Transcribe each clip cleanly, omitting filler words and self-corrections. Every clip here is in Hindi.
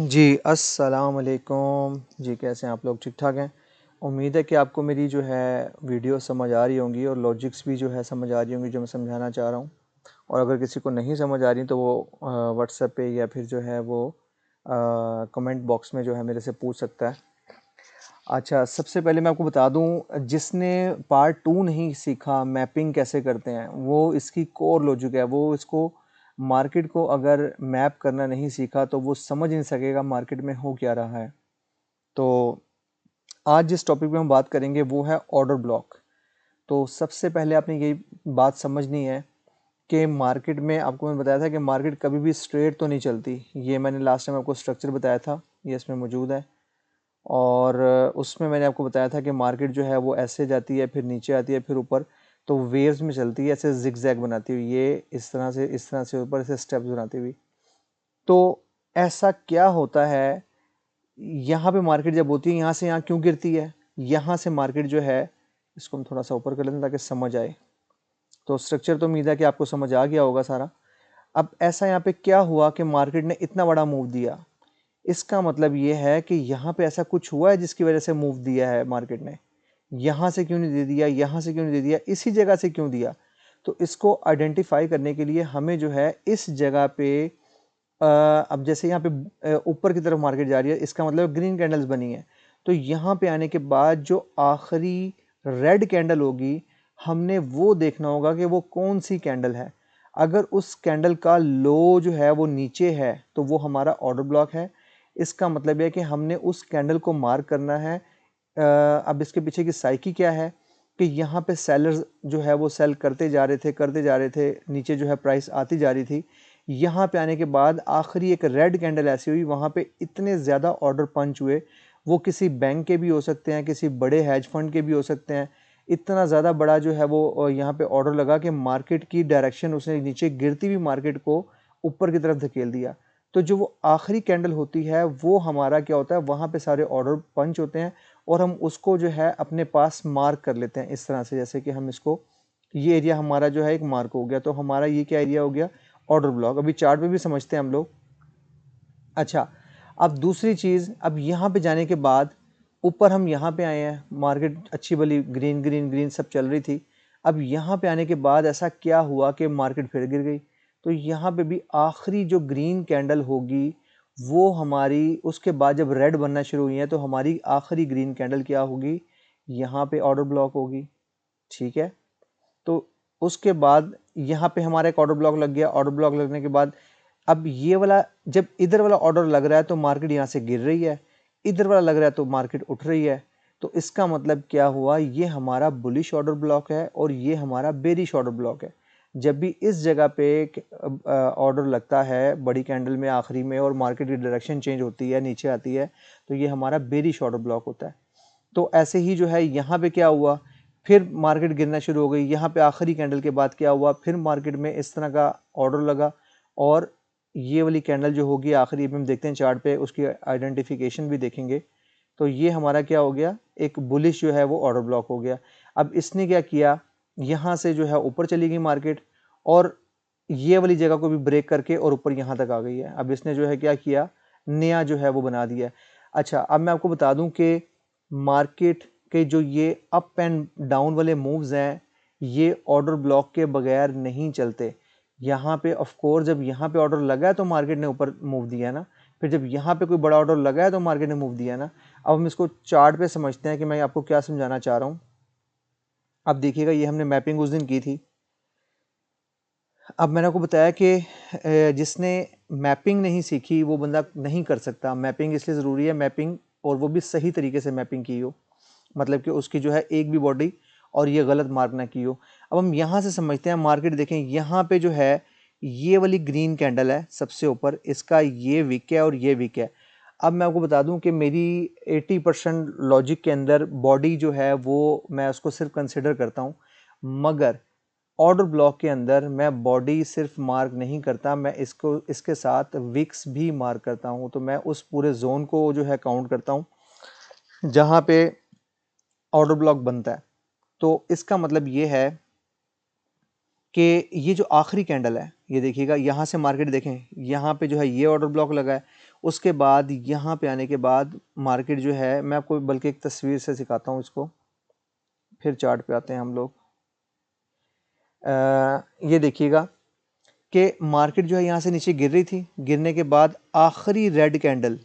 जी, अस्सलाम वालेकुम। जी, कैसे हैं आप लोग? ठीक-ठाक हैं? उम्मीद है कि आपको मेरी जो है वीडियो समझ आ रही होंगी और लॉजिक्स भी जो है समझ आ रही होंगी जो मैं समझाना चाह रहा हूँ। और अगर किसी को नहीं समझ आ रही तो वो व्हाट्सएप पे या फिर जो है वो कमेंट बॉक्स में जो है मेरे से पूछ सकता है। अच्छा, सबसे पहले मैं आपको बता दूँ, जिसने पार्ट 2 नहीं सीखा मैपिंग कैसे करते हैं, वो इसकी कोर लॉजिक है। वो इसको मार्केट को अगर मैप करना नहीं सीखा तो वो समझ नहीं सकेगा मार्केट में हो क्या रहा है। तो आज जिस टॉपिक पे हम बात करेंगे वो है ऑर्डर ब्लॉक। तो सबसे पहले आपने यही बात समझनी है कि मार्केट में आपको मैंने बताया था कि मार्केट कभी भी स्ट्रेट तो नहीं चलती। ये मैंने लास्ट टाइम आपको स्ट्रक्चर बताया था, ये इसमें मौजूद है। और उसमें मैंने आपको बताया था कि मार्केट जो है वो ऐसे जाती है, फिर नीचे आती है, फिर ऊपर। तो वेव्स में चलती है, ऐसे जिगजैग बनाती हुई, ये इस तरह से ऊपर से स्टेप्स बनाती हुई। तो ऐसा क्या होता है, यहाँ पे मार्केट जब होती है यहाँ से यहाँ क्यों गिरती है? यहाँ से मार्केट जो है, इसको हम थोड़ा सा ऊपर कर लेते हैं ताकि समझ आए। तो स्ट्रक्चर तो उम्मीद है कि आपको समझ आ गया होगा सारा। अब ऐसा यहाँ पे क्या हुआ कि मार्केट ने इतना बड़ा मूव दिया? इसका मतलब ये है कि यहाँ पे ऐसा कुछ हुआ है जिसकी वजह से मूव दिया है मार्केट ने। यहाँ से क्यों नहीं दे दिया, यहाँ से क्यों नहीं दे दिया, इसी जगह से क्यों दिया? तो इसको आइडेंटिफाई करने के लिए हमें जो है इस जगह पे अब जैसे यहाँ पे ऊपर की तरफ मार्केट जा रही है, इसका मतलब ग्रीन कैंडल्स बनी है। तो यहाँ पे आने के बाद जो आखिरी रेड कैंडल होगी, हमने वो देखना होगा कि वो कौन सी कैंडल है। अगर उस कैंडल का लो जो है वो नीचे है तो वो हमारा ऑर्डर ब्लॉक है। इसका मतलब है कि हमने उस कैंडल को मार्क करना है। अब इसके पीछे की साइकी क्या है कि यहाँ पे सेलर्स जो है वो सेल करते जा रहे थे, नीचे जो है प्राइस आती जा रही थी। यहाँ पे आने के बाद आखिरी एक रेड कैंडल ऐसी हुई, वहाँ पे इतने ज़्यादा ऑर्डर पंच हुए। वो किसी बैंक के भी हो सकते हैं, किसी बड़े हेज फंड के भी हो सकते हैं। इतना ज़्यादा बड़ा जो है वो यहाँ पे ऑर्डर लगा कि मार्केट की डायरेक्शन उसने नीचे गिरती हुई मार्केट को ऊपर की तरफ धकेल दिया। तो जो वो आखिरी कैंडल होती है वो हमारा क्या होता है, वहाँ पे सारे ऑर्डर पंच होते हैं और हम उसको जो है अपने पास मार्क कर लेते हैं इस तरह से। जैसे कि हम इसको, ये एरिया हमारा जो है एक मार्क हो गया, तो हमारा ये क्या एरिया हो गया, ऑर्डर ब्लॉक। अभी चार्ट पे भी समझते हैं हम लोग। अच्छा, अब दूसरी चीज़, अब यहाँ पे जाने के बाद ऊपर हम यहाँ पे आए हैं, मार्केट अच्छी भली ग्रीन ग्रीन ग्रीन सब चल रही थी। अब यहाँ पे आने के बाद ऐसा क्या हुआ कि मार्केट फिर गिर गई। तो यहाँ पे भी आखिरी जो ग्रीन कैंडल होगी वो हमारी, उसके बाद जब रेड बनना शुरू हुई है तो हमारी आखिरी ग्रीन कैंडल क्या होगी, यहाँ पे ऑर्डर ब्लॉक होगी। ठीक है, तो उसके बाद यहाँ पे हमारा एक ऑर्डर ब्लॉक लग गया। ऑर्डर ब्लॉक लगने के बाद अब ये वाला, जब इधर वाला ऑर्डर लग रहा है तो मार्केट यहाँ से गिर रही है, इधर वाला लग रहा है तो मार्केट उठ रही है। तो इसका मतलब क्या हुआ, ये हमारा बुलिश ऑर्डर ब्लॉक है और ये हमारा बेरिश ऑर्डर ब्लॉक है। जब भी इस जगह पे ऑर्डर लगता है बड़ी कैंडल में आखिरी में और मार्केट की डायरेक्शन चेंज होती है, नीचे आती है, तो ये हमारा बेरिश ऑर्डर ब्लॉक होता है। तो ऐसे ही जो है यहाँ पे क्या हुआ, फिर मार्केट गिरना शुरू हो गई। यहाँ पे आखिरी कैंडल के बाद क्या हुआ, फिर मार्केट में इस तरह का ऑर्डर लगा और ये वाली कैंडल जो होगी आखिरी में हम देखते हैं चार्ट पे, उसकी आइडेंटिफिकेशन भी देखेंगे। तो ये हमारा क्या हो गया, एक बुलिश जो है वो ऑर्डर ब्लॉक हो गया। अब इसने क्या किया, यहाँ से जो है ऊपर चली गई मार्केट और ये वाली जगह को भी ब्रेक करके और ऊपर यहाँ तक आ गई है। अब इसने जो है क्या किया, नया जो है वो बना दिया। अच्छा, अब मैं आपको बता दूं कि मार्केट के जो ये अप एंड डाउन वाले मूव्स हैं, ये ऑर्डर ब्लॉक के बगैर नहीं चलते। यहाँ पे ऑफ कोर्स जब यहाँ पे ऑर्डर लगा है तो मार्केट ने ऊपर मूव दिया है ना, फिर जब यहाँ पे कोई बड़ा ऑर्डर लगा है तो मार्केट ने मूव दिया है ना। अब हम इसको चार्ट पे समझते हैं कि मैं आपको क्या समझाना चाह रहा हूँ। अब देखिएगा, ये हमने मैपिंग उस दिन की थी। अब मैंने आपको बताया कि जिसने मैपिंग नहीं सीखी वो बंदा नहीं कर सकता। मैपिंग इसलिए ज़रूरी है, मैपिंग, और वो भी सही तरीके से मैपिंग की हो, मतलब कि उसकी जो है एक भी बॉडी और ये गलत मार्क ना की हो। अब हम यहाँ से समझते हैं, मार्केट देखें, यहाँ पे जो है ये वाली ग्रीन कैंडल है सबसे ऊपर, इसका ये विक है और ये विक है। अब मैं आपको बता दूं कि मेरी 80% लॉजिक के अंदर बॉडी जो है वो मैं उसको सिर्फ कंसिडर करता हूँ, मगर ऑर्डर ब्लॉक के अंदर मैं बॉडी सिर्फ मार्क नहीं करता, मैं इसको इसके साथ विक्स भी मार्क करता हूँ। तो मैं उस पूरे जोन को जो है काउंट करता हूँ जहाँ पे ऑर्डर ब्लॉक बनता है। तो इसका मतलब ये है कि ये जो आखिरी कैंडल है, ये देखिएगा, यहाँ से मार्केट देखें, यहाँ पे जो है ये ऑर्डर ब्लॉक लगा है, उसके बाद यहाँ पे आने के बाद मार्केट जो है, मैं आपको बल्कि एक तस्वीर से सिखाता हूँ इसको, फिर चार्ट पे आते हैं हम लोग। ये देखिएगा कि मार्केट जो है यहाँ से नीचे गिर रही थी, गिरने के बाद आखिरी रेड कैंडल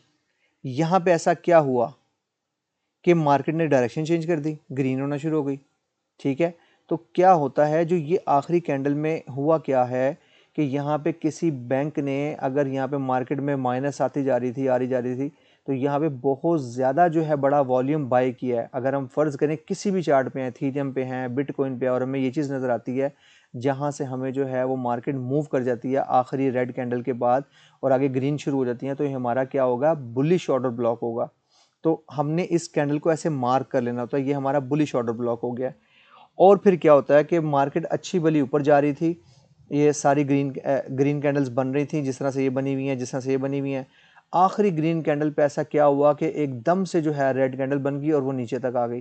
यहाँ पे ऐसा क्या हुआ कि मार्केट ने डायरेक्शन चेंज कर दी, ग्रीन होना शुरू हो गई। ठीक है, तो क्या होता है जो ये आखिरी कैंडल में हुआ क्या है कि यहाँ पे किसी बैंक ने, अगर यहाँ पे मार्केट में माइनस आती जा रही थी, आ रही जा रही थी, तो यहाँ पे बहुत ज़्यादा जो है बड़ा वॉल्यूम बाय किया है। अगर हम फ़र्ज़ करें किसी भी चार्ट पे हैं, इथेरियम पे हैं, बिटकॉइन पे, और हमें ये चीज़ नज़र आती है जहाँ से हमें जो है वो मार्केट मूव कर जाती है आखिरी रेड कैंडल के बाद और आगे ग्रीन शुरू हो जाती है, तो ये हमारा क्या होगा, बुलिश ऑर्डर ब्लॉक होगा। तो हमने इस कैंडल को ऐसे मार्क कर लेना होता है, ये हमारा बुलिश ऑर्डर ब्लॉक हो गया। और फिर क्या होता है कि मार्केट अच्छी भली ऊपर जा रही थी, ये सारी ग्रीन कैंडल्स बन रही थी, जिस तरह से ये बनी हुई हैं, जिस तरह से ये बनी हुई हैं। आखिरी ग्रीन कैंडल पे ऐसा क्या हुआ कि एकदम से जो है रेड कैंडल बन गई और वो नीचे तक आ गई।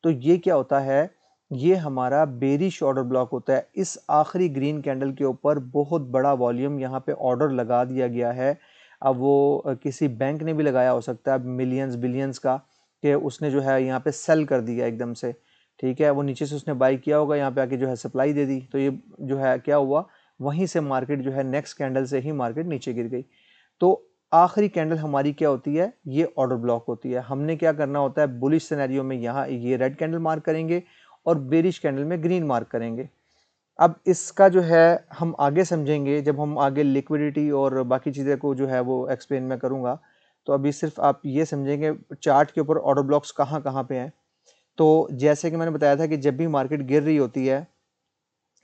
तो ये क्या होता है, ये हमारा बेरिश ऑर्डर ब्लॉक होता है। इस आखिरी ग्रीन कैंडल के ऊपर बहुत बड़ा वॉल्यूम यहाँ पे ऑर्डर लगा दिया गया है। अब वो किसी बैंक ने भी लगाया हो सकता है मिलियंस बिलियंस का, कि उसने जो है यहाँ पे सेल कर दिया एकदम से। ठीक है, वो नीचे से उसने बाई किया होगा, यहाँ पे आके जो है सप्लाई दे दी, तो ये जो है क्या हुआ, वहीं से मार्केट जो है नेक्स्ट कैंडल से ही मार्केट नीचे गिर गई। तो आखिरी कैंडल हमारी क्या होती है, ये ऑर्डर ब्लॉक होती है। हमने क्या करना होता है, बुलिश सिनेरियो में यहाँ ये रेड कैंडल मार्क करेंगे और बेरिश कैंडल में ग्रीन मार्क करेंगे। अब इसका जो है हम आगे समझेंगे जब हम आगे लिक्विडिटी और बाकी चीज़ें को जो है वो एक्सप्लेन मैं करूँगा। तो अभी सिर्फ आप ये समझेंगे चार्ट के ऊपर ऑर्डर ब्लॉक्स कहाँ कहाँ पे हैं। तो जैसे कि मैंने बताया था कि जब भी मार्केट गिर रही होती है,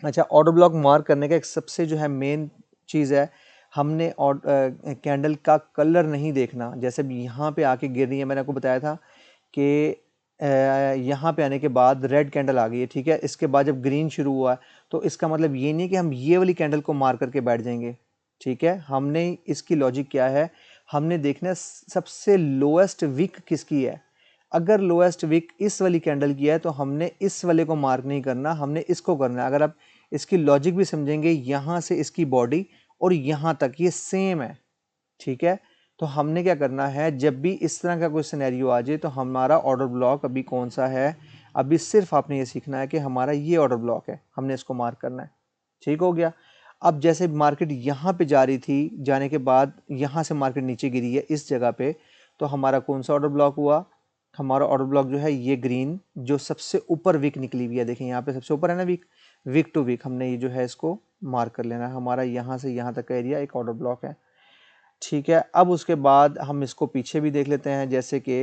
अच्छा, ऑर्डर ब्लॉक मार्क करने का एक सबसे जो है मेन चीज़ है, हमने कैंडल का कलर नहीं देखना। जैसे भी यहाँ पे आके गिर रही है, मैंने आपको बताया था कि यहाँ पे आने के बाद रेड कैंडल आ गई है, ठीक है, इसके बाद जब ग्रीन शुरू हुआ है, तो इसका मतलब ये नहीं कि हम ये वाली कैंडल को मार करके बैठ जाएंगे। ठीक है, हमने इसकी लॉजिक क्या है, हमने देखना है सबसे लोएस्ट विक किसकी है। अगर लोएस्ट विक इस वाली कैंडल की है तो हमने इस वाले को मार्क नहीं करना, हमने इसको करना है। अगर आप इसकी लॉजिक भी समझेंगे, यहाँ से इसकी बॉडी और यहाँ तक ये सेम है। ठीक है, तो हमने क्या करना है, जब भी इस तरह का कोई सिनेरियो आ जाए तो हमारा ऑर्डर ब्लॉक अभी कौन सा है, अभी सिर्फ आपने ये सीखना है कि हमारा ये ऑर्डर ब्लॉक है, हमने इसको मार्क करना है। ठीक हो गया। अब जैसे मार्केट यहाँ पे जा रही थी, जाने के बाद यहाँ से मार्केट नीचे गिरी है इस जगह पे, तो हमारा कौन सा ऑर्डर ब्लॉक हुआ, हमारा ऑर्डर ब्लॉक जो है ये ग्रीन, जो सबसे ऊपर वीक निकली हुई है, देखें यहाँ पे सबसे ऊपर है ना वीक, वीक टू वीक हमने ये जो है इसको मार्क कर लेना है। हमारा यहाँ से यहाँ तक का एरिया एक ऑर्डर ब्लॉक है। ठीक है, अब उसके बाद हम इसको पीछे भी देख लेते हैं, जैसे कि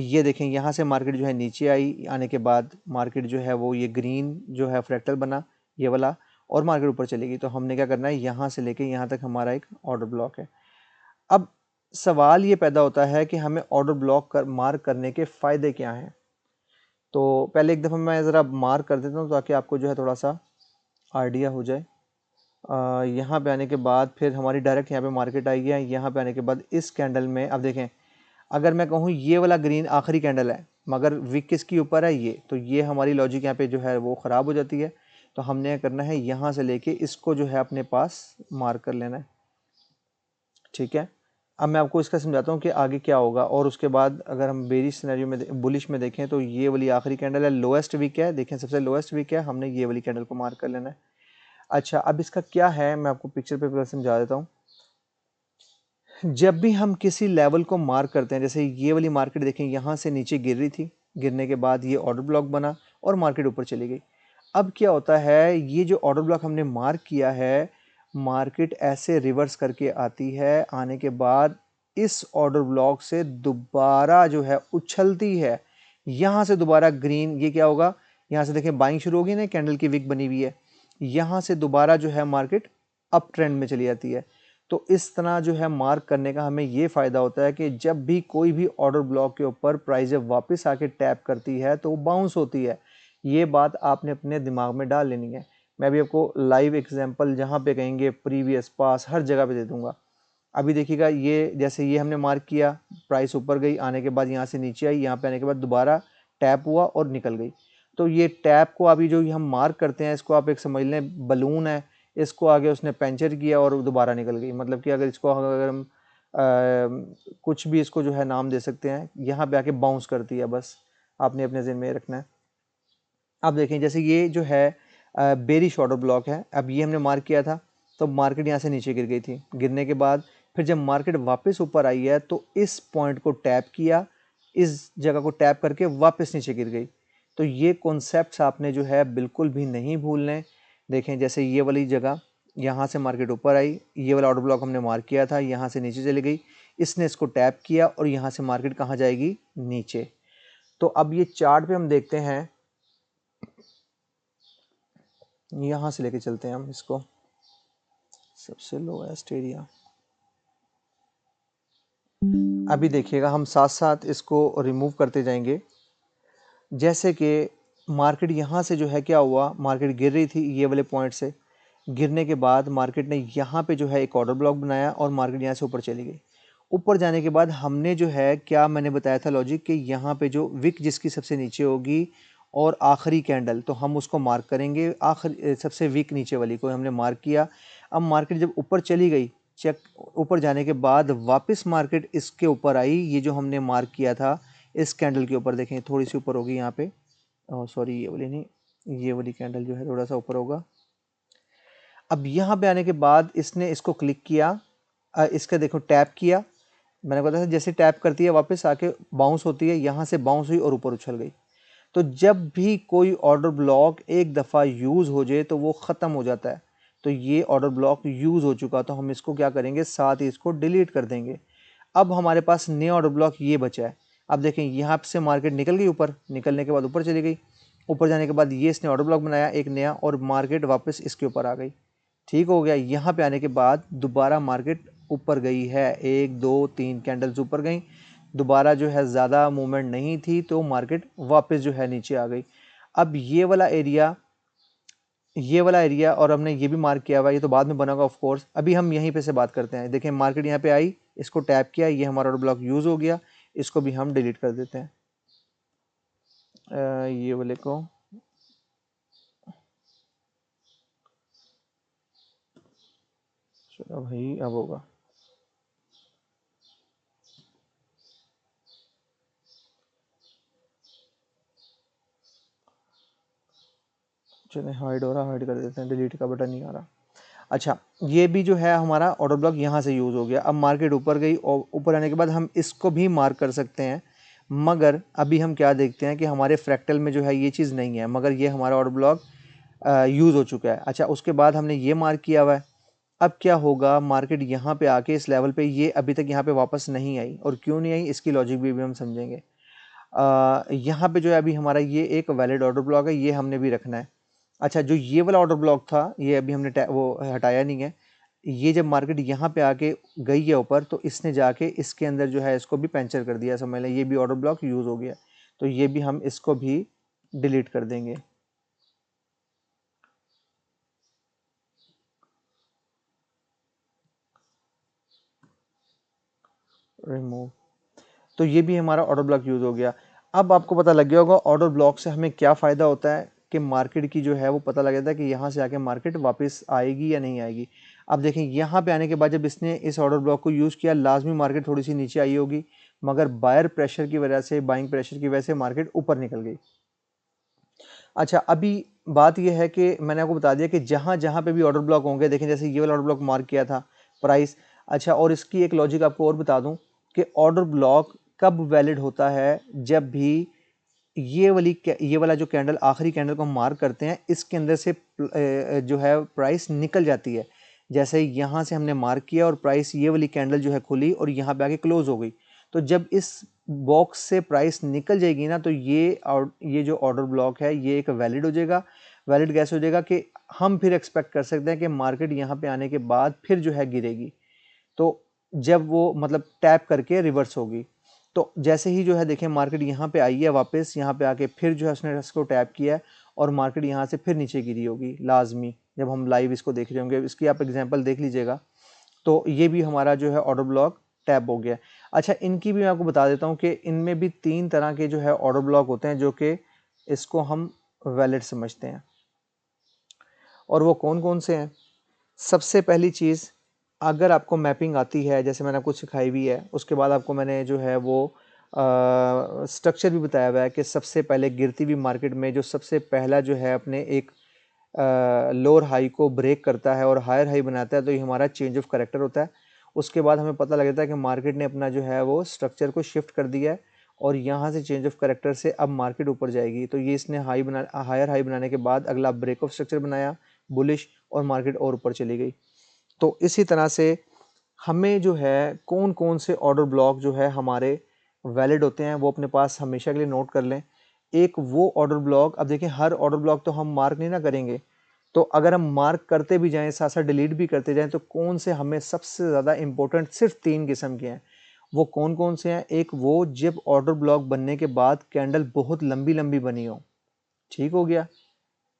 ये देखें यहाँ से मार्केट जो है नीचे आई, आने के बाद मार्केट जो है वो ये ग्रीन जो है फ्रैक्टल बना ये वाला, और मार्केट ऊपर चलेगी। तो हमने क्या करना है, यहाँ से लेके यहाँ तक हमारा एक ऑर्डर ब्लॉक है। अब सवाल ये पैदा होता है कि हमें ऑर्डर ब्लॉक मार्क करने के फ़ायदे क्या हैं। तो पहले एक दफ़ा मैं ज़रा मार्क कर देता हूँ ताकि आपको जो है थोड़ा सा आइडिया हो जाए। यहाँ पे आने के बाद फिर हमारी डायरेक्ट यहाँ पे मार्केट आई है। यहाँ पे आने के बाद इस कैंडल में अब देखें, अगर मैं कहूँ ये वाला ग्रीन आखिरी कैंडल है मगर विक किसके ऊपर है ये, तो ये हमारी लॉजिक यहाँ पे जो है वो ख़राब हो जाती है। तो हमने करना है यहाँ से लेके इसको जो है अपने पास मार्क कर लेना है। ठीक है, अब मैं आपको इसका समझाता हूँ कि आगे क्या होगा। और उसके बाद अगर हम बेरिश सिनेरियो में बुलिश में देखें तो ये वाली आखिरी कैंडल है, लोएस्ट वीक है, देखें सबसे लोएस्ट वीक है, हमने ये वाली कैंडल को मार्क कर लेना है। अच्छा, अब इसका क्या है, मैं आपको पिक्चर पे समझा देता हूँ। जब भी हम किसी लेवल को मार्क करते हैं, जैसे ये वाली मार्केट देखें यहाँ से नीचे गिर रही थी, गिरने के बाद ये ऑर्डर ब्लॉक बना और मार्केट ऊपर चली गई। अब क्या होता है, ये जो ऑर्डर ब्लॉक हमने मार्क किया है, मार्केट ऐसे रिवर्स करके आती है, आने के बाद इस ऑर्डर ब्लॉक से दोबारा जो है उछलती है, यहाँ से दोबारा ग्रीन, ये क्या होगा, यहाँ से देखें बाइंग शुरू होगी ना, कैंडल की विक बनी हुई है, यहाँ से दोबारा जो है मार्केट अप ट्रेंड में चली जाती है। तो इस तरह जो है मार्क करने का हमें ये फ़ायदा होता है कि जब भी कोई भी ऑर्डर ब्लॉक के ऊपर प्राइस जब वापस आके टैप करती है तो वो बाउंस होती है। ये बात आपने अपने दिमाग में डाल लेनी है। मैं भी आपको लाइव एग्जांपल जहाँ पे कहेंगे प्रीवियस पास हर जगह पे दे दूंगा। अभी देखिएगा, ये जैसे ये हमने मार्क किया, प्राइस ऊपर गई, आने के बाद यहाँ से नीचे आई, यहाँ पे आने के बाद दोबारा टैप हुआ और निकल गई। तो ये टैप को अभी जो हम मार्क करते हैं, इसको आप एक समझ लें बलून है, इसको आगे उसने पंचर किया और दोबारा निकल गई। मतलब कि अगर इसको अगर हम कुछ भी इसको जो है नाम दे सकते हैं, यहाँ पे आके बाउंस करती है, बस आपने अपने ज़हन में रखना है। अब देखें जैसे ये जो है बेरिश ऑर्डर ब्लॉक है, अब ये हमने मार्क किया था तो मार्केट यहाँ से नीचे गिर गई थी। गिरने के बाद फिर जब मार्केट वापस ऊपर आई है तो इस पॉइंट को टैप किया, इस जगह को टैप करके वापस नीचे गिर गई। तो ये कॉन्सेप्ट्स आपने जो है बिल्कुल भी नहीं भूलने। देखें जैसे ये वाली जगह, यहाँ से मार्केट ऊपर आई, ये वाला ऑर्डर ब्लॉक हमने मार्क किया था, यहाँ से नीचे चली गई, इसने इसको टैप किया और यहाँ से मार्केट कहाँ जाएगी, नीचे। तो अब ये चार्ट पे हम देखते हैं, यहाँ से लेके चलते हैं हम इसको, सबसे लोएस्ट एरिया। अभी देखिएगा हम साथ साथ इसको रिमूव करते जाएंगे। जैसे कि मार्केट यहाँ से जो है क्या हुआ, मार्केट गिर रही थी ये वाले पॉइंट से, गिरने के बाद मार्केट ने यहाँ पे जो है एक ऑर्डर ब्लॉक बनाया और मार्केट यहाँ से ऊपर चली गई। ऊपर जाने के बाद हमने जो है क्या मैंने बताया था लॉजिक कि यहाँ पे जो विक जिसकी सबसे नीचे होगी और आखिरी कैंडल, तो हम उसको मार्क करेंगे, आखिरी सबसे वीक नीचे वाली को हमने मार्क किया। अब मार्केट जब ऊपर चली गई, चेक ऊपर जाने के बाद वापस मार्केट इसके ऊपर आई, ये जो हमने मार्क किया था इस कैंडल के ऊपर, देखें थोड़ी सी ऊपर होगी यहाँ पे, सॉरी ये वाली नहीं, ये वाली कैंडल जो है थोड़ा सा ऊपर होगा। अब यहाँ पे आने के बाद इसने इसको क्लिक किया, इसका देखो टैप किया, मैंने बताया था जैसे टैप करती है वापस आके बाउंस होती है, यहाँ से बाउंस हुई और ऊपर उछल गई। तो जब भी कोई ऑर्डर ब्लॉक एक दफ़ा यूज़ हो जाए तो वो ख़त्म हो जाता है। तो ये ऑर्डर ब्लॉक यूज़ हो चुका, तो हम इसको क्या करेंगे, साथ ही इसको डिलीट कर देंगे। अब हमारे पास नया ऑर्डर ब्लॉक ये बचा है। अब देखें यहाँ से मार्केट निकल गई ऊपर, निकलने के बाद ऊपर चली गई, ऊपर जाने के बाद ये इसने ऑर्डर ब्लॉक बनाया एक नया और मार्केट वापस इसके ऊपर आ गई। ठीक हो गया। यहाँ पे आने के बाद दोबारा मार्केट ऊपर गई है, 1 2 3 कैंडल्स ऊपर गई, दोबारा जो है ज़्यादा मूवमेंट नहीं थी तो मार्केट वापस जो है नीचे आ गई। अब ये वाला एरिया और हमने ये भी मार्क किया हुआ है, ये तो बाद में बनेगा ऑफ कोर्स। अभी हम यहीं पे से बात करते हैं। देखें मार्केट यहाँ पे आई, इसको टैप किया, ये हमारा ऑर्डर ब्लॉक यूज़ हो गया, इसको भी हम डिलीट कर देते हैं। ये वाले को चलो भाई अब होगा। चलिए हाइड हो रहा, हाइड कर देते हैं, डिलीट का बटन नहीं आ रहा। अच्छा ये भी जो है हमारा ऑर्डर ब्लॉक यहाँ से यूज़ हो गया। अब मार्केट ऊपर गई और ऊपर आने के बाद हम इसको भी मार्क कर सकते हैं, मगर अभी हम क्या देखते हैं कि हमारे फ्रैक्टल में जो है ये चीज़ नहीं है, मगर ये हमारा ऑर्डर ब्लॉक यूज़ हो चुका है। अच्छा उसके बाद हमने ये मार्क किया हुआ है। अब क्या होगा, मार्केट यहाँ पे आके इस लेवल पे ये अभी तक यहाँ पे वापस नहीं आई, और क्यों नहीं आई इसकी लॉजिक भी अभी हम समझेंगे। यहाँ पे जो है अभी हमारा ये एक वैलिड ऑर्डर ब्लॉक है, ये हमने भी रखना है। अच्छा जो ये वाला ऑर्डर ब्लॉक था ये अभी हमने वो हटाया नहीं है। ये जब मार्केट यहाँ पे आके गई है ऊपर तो इसने जाके इसके अंदर जो है इसको भी पंचर कर दिया, समझ लें ये भी ऑर्डर ब्लॉक यूज़ हो गया। तो ये भी हम इसको भी डिलीट कर देंगे। रिमूव, तो ये भी हमारा ऑर्डर ब्लॉक यूज़ हो गया। अब आपको पता लग गया होगा ऑर्डर ब्लॉक से हमें क्या फ़ायदा होता है कि मार्केट की जो है वो पता लग जाता है कि यहाँ से आके मार्केट वापस आएगी या नहीं आएगी। अब देखें यहाँ पे आने के बाद जब इसने इस ऑर्डर ब्लॉक को यूज़ किया, लाजमी मार्केट थोड़ी सी नीचे आई होगी, मगर बायर प्रेशर की वजह से, बाइंग प्रेशर की वजह से मार्केट ऊपर निकल गई। अच्छा अभी बात यह है कि मैंने आपको बता दिया कि जहाँ जहाँ पे भी ऑर्डर ब्लॉक होंगे, देखें जैसे ये वाला ऑर्डर ब्लॉक मार्क किया था प्राइस। अच्छा और इसकी एक लॉजिक आपको और बता दूं कि ऑर्डर ब्लॉक कब वैलिड होता है, जब भी ये वाला जो कैंडल, आखिरी कैंडल को हम मार्क करते हैं, इसके अंदर से जो है प्राइस निकल जाती है। जैसे यहाँ से हमने मार्क किया और प्राइस ये वाली कैंडल जो है खुली और यहाँ पे आके क्लोज हो गई, तो जब इस बॉक्स से प्राइस निकल जाएगी ना तो ये जो ऑर्डर ब्लॉक है ये एक वैलिड हो जाएगा। वैलिड कैसे हो जाएगा कि हम फिर एक्सपेक्ट कर सकते हैं कि मार्केट यहाँ पे आने के बाद फिर जो है गिरेगी, तो जब वो मतलब टैप करके रिवर्स होगी। तो जैसे ही जो है देखें मार्केट यहाँ पे आई है वापस, यहाँ पे आके फिर जो है उसने इसको टैप किया है और मार्केट यहाँ से फिर नीचे गिरी होगी लाजमी, जब हम लाइव इसको देख रहे होंगे। इसकी आप एग्जांपल देख लीजिएगा। तो ये भी हमारा जो है ऑर्डर ब्लॉक टैप हो गया। अच्छा इनकी भी मैं आपको बता देता हूँ कि इनमें भी 3 तरह के जो है ऑर्डर ब्लॉक होते हैं जो कि इसको हम वैलिड समझते हैं, और वो कौन कौन से हैं। सबसे पहली चीज़, अगर आपको मैपिंग आती है, जैसे मैंने आपको सिखाई हुई है, उसके बाद आपको मैंने जो है वो स्ट्रक्चर भी बताया हुआ है कि सबसे पहले गिरती हुई मार्केट में जो सबसे पहला जो है अपने एक लोअर हाई को ब्रेक करता है और हायर हाई बनाता है, तो ये हमारा चेंज ऑफ करेक्टर होता है। उसके बाद हमें पता लग जाता है कि मार्केट ने अपना जो है वो स्ट्रक्चर को शिफ्ट कर दिया है और यहाँ से चेंज ऑफ करेक्टर से अब मार्केट ऊपर जाएगी। तो ये इसने हायर हाई बनाने के बाद अगला ब्रेक ऑफ स्ट्रक्चर बनाया बुलिश, और मार्केट और ऊपर चली गई। तो इसी तरह से हमें जो है कौन कौन से ऑर्डर ब्लॉक जो है हमारे वैलिड होते हैं वो अपने पास हमेशा के लिए नोट कर लें। एक वो ऑर्डर ब्लॉक, अब देखें हर ऑर्डर ब्लॉक तो हम मार्क नहीं ना करेंगे, तो अगर हम मार्क करते भी जाएं साथ साथ डिलीट भी करते जाएं, तो कौन से हमें सबसे ज़्यादा इंपॉर्टेंट सिर्फ 3 किस्म के हैं। वो कौन कौन से हैं? एक वो जब ऑर्डर ब्लॉक बनने के बाद कैंडल बहुत लंबी लंबी बनी हो, ठीक हो गया।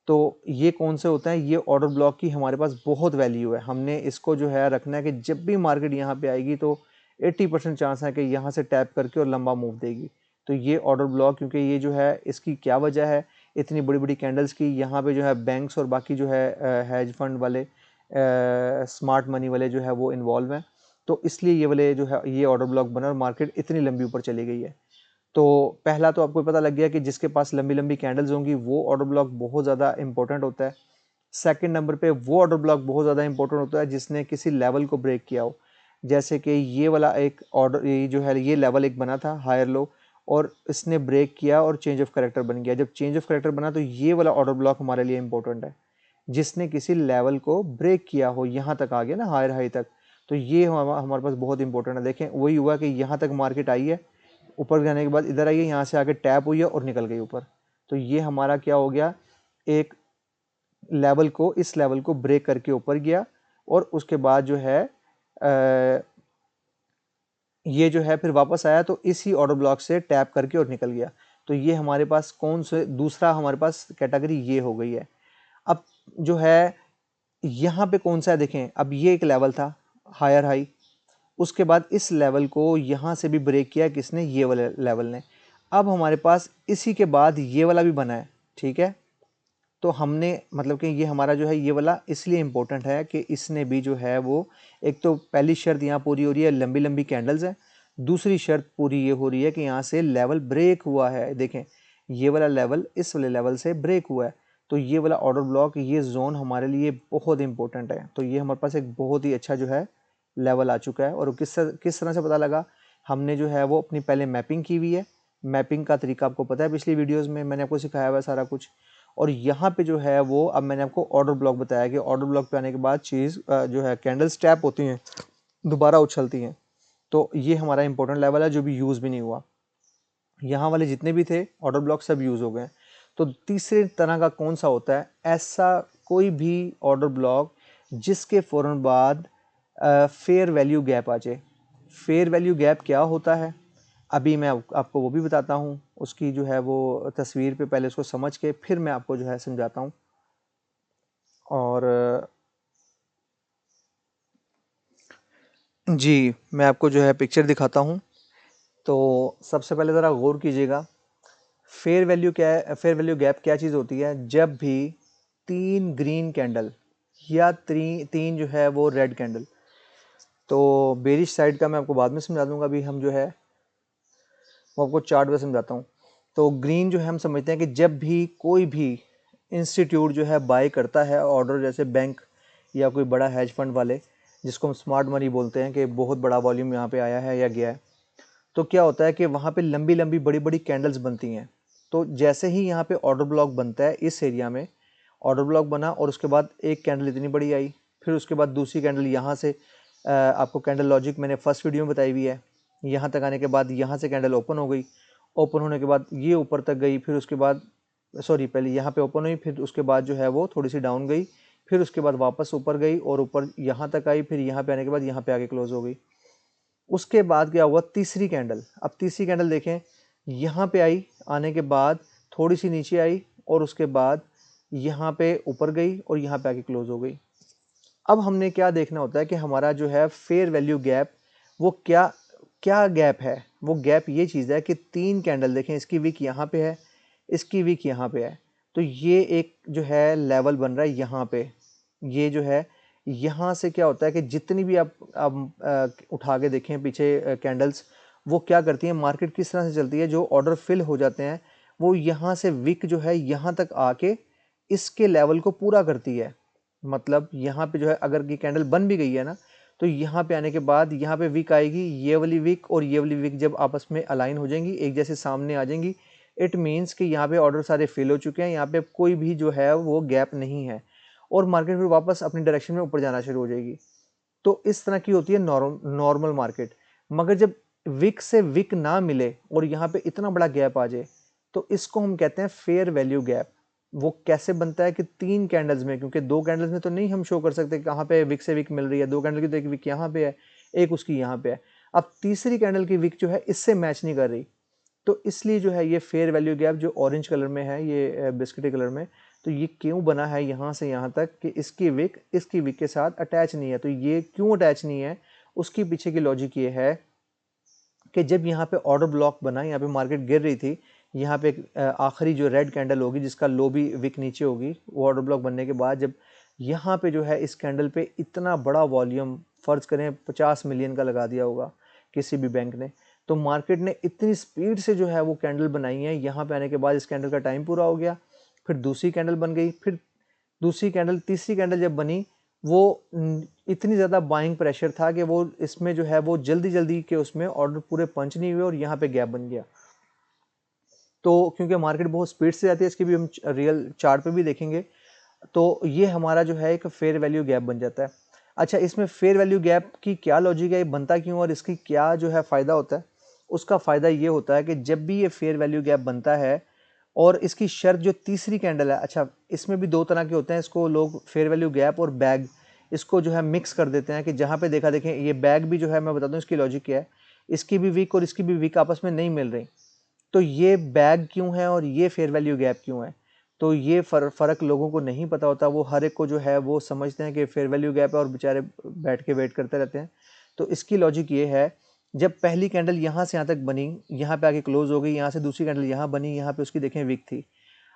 तो ये कौन से होते हैं? ये ऑर्डर ब्लॉक की हमारे पास बहुत वैल्यू है, हमने इसको जो है रखना है कि जब भी मार्केट यहाँ पे आएगी तो 80% चांस है कि यहाँ से टैप करके और लंबा मूव देगी। तो ये ऑर्डर ब्लॉक, क्योंकि ये जो है इसकी क्या वजह है इतनी बड़ी बड़ी कैंडल्स की, यहाँ पे जो है बैंक्स और बाकी जो है हैज फंड वाले स्मार्ट मनी वाले जो है वो इन्वॉल्व हैं, तो इसलिए ये वाले जो है ये ऑर्डर ब्लॉक बना और मार्केट इतनी लंबी ऊपर चली गई है। तो पहला तो आपको पता लग गया कि जिसके पास लंबी लंबी कैंडल्स होंगी वो ऑर्डर ब्लॉक बहुत ज़्यादा इंपॉर्टेंट होता है। सेकंड नंबर पे वो ऑर्डर ब्लॉक बहुत ज़्यादा इंपॉर्टेंट होता है जिसने किसी लेवल को ब्रेक किया हो, जैसे कि ये वाला एक ऑर्डर, ये जो है ये लेवल एक बना था हायर लो, और इसने ब्रेक किया और चेंज ऑफ करेक्टर बन गया। जब चेंज ऑफ करेक्टर बना तो ये वाला ऑर्डर ब्लॉक हमारे लिए इंपॉर्टेंट है, जिसने किसी लेवल को ब्रेक किया हो, यहाँ तक आ गया ना हायर हाई तक, तो ये हमारे पास बहुत इंपॉर्टेंट है। देखें वही हुआ कि यहाँ तक मार्केट आई है, ऊपर जाने के बाद इधर आई है, यहाँ से आके टैप हुई है और निकल गई ऊपर। तो ये हमारा क्या हो गया, एक लेवल को, इस लेवल को ब्रेक करके ऊपर गया और उसके बाद जो है ये जो है फिर वापस आया, तो इसी ऑर्डर ब्लॉक से टैप करके और निकल गया। तो ये हमारे पास कौन से दूसरा हमारे पास कैटेगरी ये हो गई है। अब जो है यहाँ पे कौन सा है, देखें अब ये एक लेवल था हायर हाई, उसके बाद इस लेवल को यहाँ से भी ब्रेक किया किसने, ये वाले लेवल ने। अब हमारे पास इसी के बाद ये वाला भी बना है, ठीक है। तो हमने मतलब कि ये हमारा जो है ये वाला इसलिए इम्पोर्टेंट है कि इसने भी जो है वो, एक तो पहली शर्त यहाँ पूरी हो रही है लंबी लंबी कैंडल्स हैं, दूसरी शर्त पूरी ये हो रही है कि यहाँ से लेवल ब्रेक हुआ है। देखें ये वाला लेवल इस वाले लेवल से ब्रेक हुआ है, तो ये वाला ऑर्डर ब्लॉक, ये जोन हमारे लिए बहुत इंपॉर्टेंट है। तो ये हमारे पास एक बहुत ही अच्छा जो है लेवल आ चुका है। और किस तरह से पता लगा, हमने जो है वो अपनी पहले मैपिंग की हुई है। मैपिंग का तरीका आपको पता है, पिछली वीडियोस में मैंने आपको सिखाया हुआ है सारा कुछ। और यहाँ पे जो है वो अब मैंने आपको ऑर्डर ब्लॉक बताया कि ऑर्डर ब्लॉक पे आने के बाद चीज़ जो है कैंडल स्टैप होती हैं, दोबारा उछलती हैं। तो ये हमारा इंपॉर्टेंट लेवल है जो भी यूज़ भी नहीं हुआ। यहाँ वाले जितने भी थे ऑर्डर ब्लॉक सब यूज़ हो गए। तो तीसरे तरह का कौन सा होता है, ऐसा कोई भी ऑर्डर ब्लॉक जिसके फ़ौरन बाद फेयर वैल्यू गैप आ जाए। फेयर वैल्यू गैप क्या होता है, अभी मैं आपको वो भी बताता हूँ। उसकी जो है वो तस्वीर पे पहले उसको समझ के फिर मैं आपको जो है समझाता हूँ। और जी मैं आपको जो है पिक्चर दिखाता हूँ। तो सबसे पहले ज़रा गौर कीजिएगा, फेयर वैल्यू क्या है, फेयर वैल्यू गैप क्या चीज़ होती है। जब भी 3 ग्रीन कैंडल या तीन जो है वो रेड कैंडल, तो बेरिश साइड का मैं आपको बाद में समझा दूंगा, अभी हम जो है वो आपको चार्ट में समझाता हूँ। तो ग्रीन जो है हम समझते हैं कि जब भी कोई भी इंस्टीट्यूट जो है बाय करता है ऑर्डर, जैसे बैंक या कोई बड़ा हैज फंड वाले, जिसको हम स्मार्ट मनी बोलते हैं, कि बहुत बड़ा वॉल्यूम यहाँ पे आया है या गया है, तो क्या होता है कि वहाँ पे लंबी लंबी बड़ी बड़ी कैंडल्स बनती हैं। तो जैसे ही यहाँ पे ऑर्डर ब्लॉक बनता है, इस एरिया में ऑर्डर ब्लॉक बना और उसके बाद एक कैंडल इतनी बड़ी आई, फिर उसके बाद दूसरी कैंडल यहाँ से आपको कैंडल लॉजिक मैंने फर्स्ट वीडियो में बताई हुई है। यहाँ तक आने के बाद यहाँ से कैंडल ओपन हो गई, ओपन होने के बाद ये ऊपर तक गई, फिर उसके बाद सॉरी पहले यहाँ पे ओपन हुई, फिर उसके बाद जो है वो थोड़ी सी डाउन गई, फिर उसके बाद वापस ऊपर गई और ऊपर यहाँ तक आई, फिर यहाँ पे आने के बाद यहाँ पे आके क्लोज हो गई। उसके बाद क्या हुआ, तीसरी कैंडल, अब तीसरी कैंडल देखें यहाँ पे आई, आने के बाद थोड़ी सी नीचे आई और उसके बाद यहाँ पे ऊपर गई और यहाँ पे आके क्लोज हो गई। अब हमने क्या देखना होता है कि हमारा जो है फेयर वैल्यू गैप वो क्या क्या गैप है। वो गैप ये चीज़ है कि 3 कैंडल देखें, इसकी विक यहाँ पे है, इसकी विक यहाँ पे है, तो ये एक जो है लेवल बन रहा है यहाँ पे, ये जो है यहाँ से क्या होता है कि जितनी भी आप उठा के देखें पीछे कैंडल्स, वो क्या करती हैं, मार्केट किस तरह से चलती है, जो ऑर्डर फिल हो जाते हैं वो यहाँ से विक जो है यहाँ तक आके इसके लेवल को पूरा करती है। मतलब यहाँ पे जो है अगर ये कैंडल बन भी गई है ना, तो यहाँ पे आने के बाद यहाँ पे विक आएगी, ये वाली विक और ये वाली विक जब आपस में अलाइन हो जाएंगी, एक जैसे सामने आ जाएंगी, इट मीन्स कि यहाँ पे ऑर्डर सारे फिल हो चुके हैं, यहाँ पे कोई भी जो है वो गैप नहीं है और मार्केट फिर वापस अपनी डायरेक्शन में ऊपर जाना शुरू हो जाएगी। तो इस तरह की होती है नॉर्मल मार्केट। मगर जब विक से विक ना मिले और यहाँ पे इतना बड़ा गैप आ जाए, तो इसको हम कहते हैं फेयर वैल्यू गैप। वो कैसे बनता है कि 3 कैंडल्स में, क्योंकि 2 कैंडल्स में तो नहीं हम शो कर सकते कहाँ पे विक से विक मिल रही है, 2 कैंडल की तो एक विक यहाँ पे है, एक उसकी यहाँ पे है। अब तीसरी कैंडल की विक जो है इससे मैच नहीं कर रही, तो इसलिए जो है ये फेयर वैल्यू गैप जो ऑरेंज कलर में है, ये बिस्किटी कलर में, तो ये क्यों बना है यहाँ से यहाँ तक कि इसकी विक के साथ अटैच नहीं है। तो ये क्यों अटैच नहीं है, उसके पीछे की लॉजिक ये है कि जब यहाँ पे ऑर्डर ब्लॉक बना, यहाँ पे मार्केट गिर रही थी, यहाँ पे आखिरी जो रेड कैंडल होगी जिसका लो भी विक नीचे होगी, वो ऑर्डर ब्लॉक बनने के बाद जब यहाँ पे जो है इस कैंडल पे इतना बड़ा वॉल्यूम, फर्ज करें 50 मिलियन का लगा दिया होगा किसी भी बैंक ने, तो मार्केट ने इतनी स्पीड से जो है वो कैंडल बनाई है। यहाँ पे आने के बाद इस कैंडल का टाइम पूरा हो गया, फिर दूसरी कैंडल बन गई, फिर दूसरी कैंडल, तीसरी कैंडल जब बनी, वो इतनी ज़्यादा बाइंग प्रेशर था कि वो इसमें जो है वो जल्दी जल्दी के उसमें ऑर्डर पूरे पंच नहीं हुए और यहाँ पे गैप बन गया। तो क्योंकि मार्केट बहुत स्पीड से जाती है, इसकी भी हम रियल चार्ट पे भी देखेंगे, तो ये हमारा जो है एक फेयर वैल्यू गैप बन जाता है। अच्छा, इसमें फेयर वैल्यू गैप की क्या लॉजिक है, ये बनता क्यों और इसकी क्या जो है फ़ायदा होता है? उसका फ़ायदा ये होता है कि जब भी ये फेयर वैल्यू गैप बनता है और इसकी शर्त जो तीसरी कैंडल है, अच्छा इसमें भी 2 तरह के होते हैं, इसको लोग फेयर वैल्यू गैप और बैग, इसको जो है मिक्स कर देते हैं कि जहाँ पे देखा देखें ये बैग भी जो है, मैं बताता हूँ इसकी लॉजिक क्या है, इसकी भी वीक और इसकी भी वीक आपस में नहीं मिल रही, तो ये बैग क्यों है और ये फेयर वैल्यू गैप क्यों है? तो ये फ़र्क लोगों को नहीं पता होता, वो हर एक को जो है वो समझते हैं कि फेयर वैल्यू गैप है और बेचारे बैठ के वेट करते रहते हैं। तो इसकी लॉजिक ये है, जब पहली कैंडल यहाँ से यहाँ तक बनी, यहाँ पे आके क्लोज हो गई, यहाँ से दूसरी कैंडल यहाँ बनी, यहाँ पे उसकी देखें विक थी।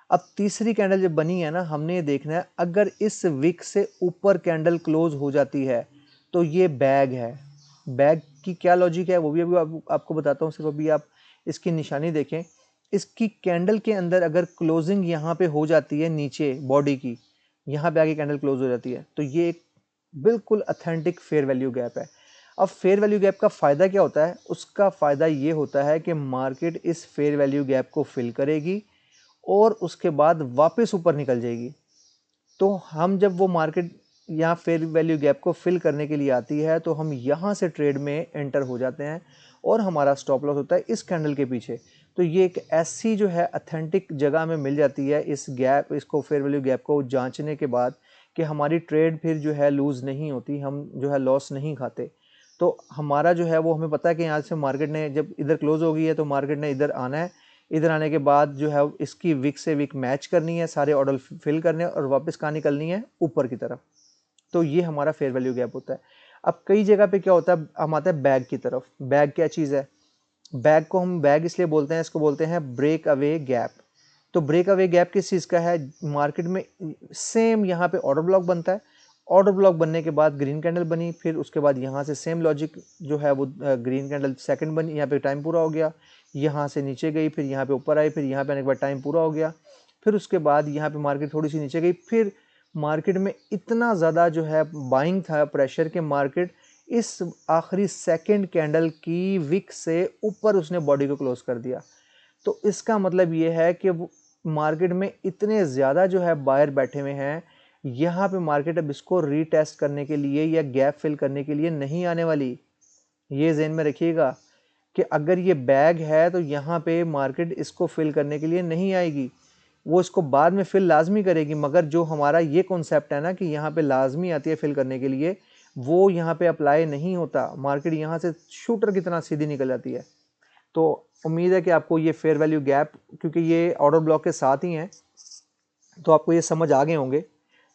अब तीसरी कैंडल जब बनी है ना, हमने ये देखना है अगर इस विक से ऊपर कैंडल क्लोज हो जाती है तो ये बैग है। बैग की क्या लॉजिक है वो भी अभी आपको बताता हूँ, सिर्फ अभी आप इसकी निशानी देखें। इसकी कैंडल के अंदर अगर क्लोजिंग यहाँ पे हो जाती है नीचे बॉडी की, यहाँ पे आगे कैंडल क्लोज हो जाती है, तो ये एक बिल्कुल अथेंटिक फेयर वैल्यू गैप है। अब फेयर वैल्यू गैप का फ़ायदा क्या होता है? उसका फ़ायदा ये होता है कि मार्केट इस फेयर वैल्यू गैप को फिल करेगी और उसके बाद वापस ऊपर निकल जाएगी। तो हम जब वो मार्केट यहाँ फेयर वैल्यू गैप को फिल करने के लिए आती है, तो हम यहाँ से ट्रेड में एंटर हो जाते हैं और हमारा स्टॉप लॉस होता है इस कैंडल के पीछे। तो ये एक ऐसी जो है अथेंटिक जगह में मिल जाती है इस गैप, इसको फेयर वैल्यू गैप को जांचने के बाद, कि हमारी ट्रेड फिर जो है लूज़ नहीं होती, हम जो है लॉस नहीं खाते। तो हमारा जो है वो हमें पता है कि यहाँ से मार्केट ने जब इधर क्लोज हो गई है तो मार्केट ने इधर आना है, इधर आने के बाद जो है इसकी विक से विक मैच करनी है, सारे ऑर्डर फिल करने हैं और वापस कहाँ निकलनी है, ऊपर की तरफ। तो ये हमारा फेयर वैल्यू गैप होता है। अब कई जगह पे क्या होता है, हम आते हैं बैग की तरफ। बैग क्या चीज़ है? बैग को हम बैग इसलिए बोलते हैं, इसको बोलते हैं ब्रेक अवे गैप। तो ब्रेक अवे गैप किस चीज़ का है? मार्केट में सेम यहाँ पे ऑर्डर ब्लॉक बनता है, ऑर्डर ब्लॉक बनने के बाद ग्रीन कैंडल बनी, फिर उसके बाद यहाँ से सेम लॉजिक जो है वो ग्रीन कैंडल सेकंड बनी, यहाँ पे टाइम पूरा हो गया, यहाँ से नीचे गई, फिर यहाँ पे ऊपर आई, फिर यहाँ पे आने के बाद टाइम पूरा हो गया, फिर उसके बाद यहाँ पे मार्केट थोड़ी सी नीचे गई, फिर मार्केट में इतना ज़्यादा जो है बाइंग था, प्रेशर के मार्केट इस आखिरी सेकंड कैंडल की विक से ऊपर उसने बॉडी को क्लोज कर दिया। तो इसका मतलब ये है कि मार्केट में इतने ज़्यादा जो है बायर बैठे हुए हैं, यहाँ पे मार्केट अब इसको रीटेस्ट करने के लिए या गैप फिल करने के लिए नहीं आने वाली। ये ज़हन में रखिएगा कि अगर ये बैग है तो यहाँ पे मार्केट इसको फिल करने के लिए नहीं आएगी, वो इसको बाद में फिल लाजमी करेगी। मगर जो हमारा ये कॉन्सेप्ट है ना कि यहाँ पे लाजमी आती है फिल करने के लिए, वो यहाँ पे अप्लाई नहीं होता। मार्केट यहाँ से शूटर की तरह सीधी निकल जाती है। तो उम्मीद है कि आपको ये फेयर वैल्यू गैप, क्योंकि ये ऑर्डर ब्लॉक के साथ ही हैं, तो आपको ये समझ आ गए होंगे।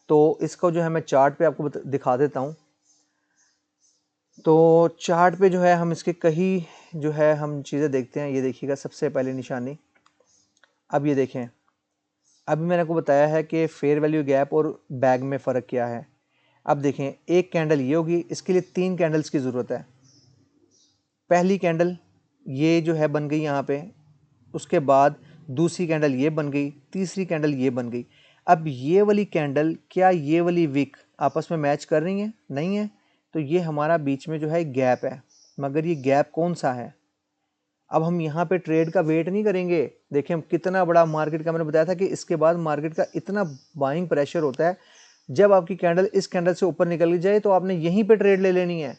तो इसको जो है मैं चार्ट पे आपको दिखा देता हूँ। तो चार्ट पे जो है हम इसके कई जो है हम चीज़ें देखते हैं। ये देखिएगा, सबसे पहले निशानी, अब ये देखें, अभी मैंने आपको बताया है कि फेयर वैल्यू गैप और बैग में फ़र्क क्या है। अब देखें एक कैंडल ये होगी, इसके लिए 3 कैंडल्स की ज़रूरत है। पहली कैंडल ये जो है बन गई यहाँ पे, उसके बाद दूसरी कैंडल ये बन गई, तीसरी कैंडल ये बन गई। अब ये वाली कैंडल क्या ये वाली विक आपस में मैच कर रही हैं? नहीं है। तो ये हमारा बीच में जो है गैप है, मगर ये गैप कौन सा है? अब हम यहाँ पे ट्रेड का वेट नहीं करेंगे। देखिए हम कितना बड़ा मार्केट का, मैंने बताया था कि इसके बाद मार्केट का इतना बाइंग प्रेशर होता है, जब आपकी कैंडल इस कैंडल से ऊपर निकल जाए तो आपने यहीं पे ट्रेड ले लेनी है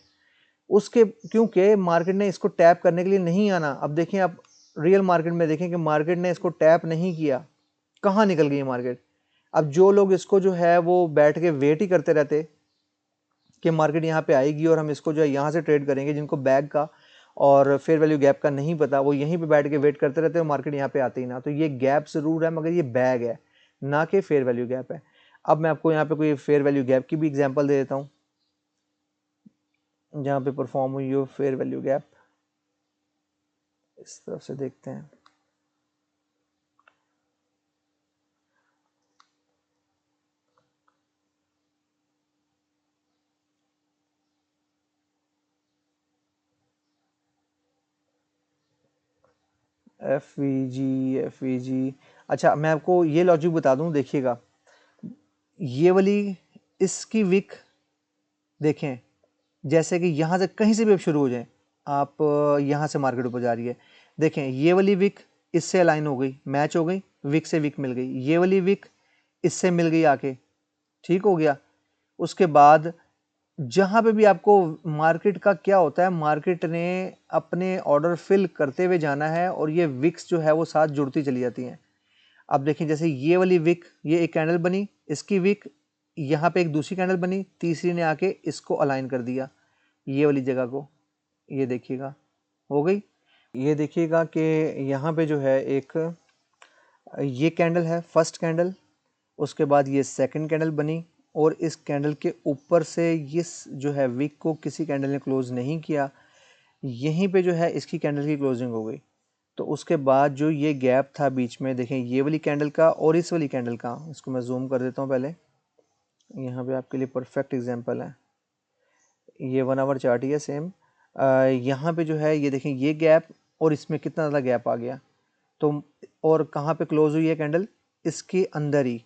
उसके, क्योंकि मार्केट ने इसको टैप करने के लिए नहीं आना। अब देखें आप रियल मार्केट में देखें कि मार्केट ने इसको टैप नहीं किया, कहाँ निकल गई मार्केट। अब जो लोग इसको जो है वो बैठ के वेट ही करते रहते कि मार्केट यहाँ पे आएगी और हम इसको जो है यहाँ से ट्रेड करेंगे, जिनको बैग का और फेयर वैल्यू गैप का नहीं पता, वो यहीं पे बैठ के वेट करते रहते हैं, मार्केट यहाँ पे आते ही ना। तो ये गैप ज़रूर है, मगर ये बैग है, ना कि फेयर वैल्यू गैप है। अब मैं आपको यहाँ पे कोई फेयर वैल्यू गैप की भी एग्जांपल दे देता हूँ, जहाँ पे परफॉर्म हुई हो फेयर वैल्यू गैप। इस तरफ से देखते हैं। एफ वी जी। अच्छा मैं आपको ये लॉजिक बता दूं, देखिएगा ये वाली इसकी विक देखें, जैसे कि यहाँ से कहीं से भी अब शुरू हो जाए, आप यहाँ से मार्केट ऊपर जा रही है, देखें ये वाली विक इससे अलाइन हो गई, मैच हो गई, विक से विक मिल गई, ये वाली विक इससे मिल गई आके, ठीक हो गया। उसके बाद जहाँ पे भी आपको मार्केट का क्या होता है, मार्केट ने अपने ऑर्डर फिल करते हुए जाना है और ये विक्स जो है वो साथ जुड़ती चली जाती हैं। अब देखिए जैसे ये वाली विक, ये एक कैंडल बनी, इसकी विक यहाँ पे एक दूसरी कैंडल बनी, तीसरी ने आके इसको अलाइन कर दिया ये वाली जगह को, ये देखिएगा हो गई। ये देखिएगा कि यहाँ पे जो है एक ये कैंडल है फर्स्ट कैंडल, उसके बाद ये सेकंड कैंडल बनी और इस कैंडल के ऊपर से इस जो है विक को किसी कैंडल ने क्लोज नहीं किया, यहीं पे जो है इसकी कैंडल की क्लोजिंग हो गई। तो उसके बाद जो ये गैप था बीच में, देखें ये वाली कैंडल का और इस वाली कैंडल का, इसको मैं जूम कर देता हूँ पहले, यहाँ पे आपके लिए परफेक्ट एग्जांपल है। ये 1 आवर चार्ट ही है सेम। यहाँ पे जो है ये देखें ये गैप और इसमें कितना ज़्यादा गैप आ गया। तो और कहाँ पे क्लोज हुई है कैंडल, इसके अंदर ही,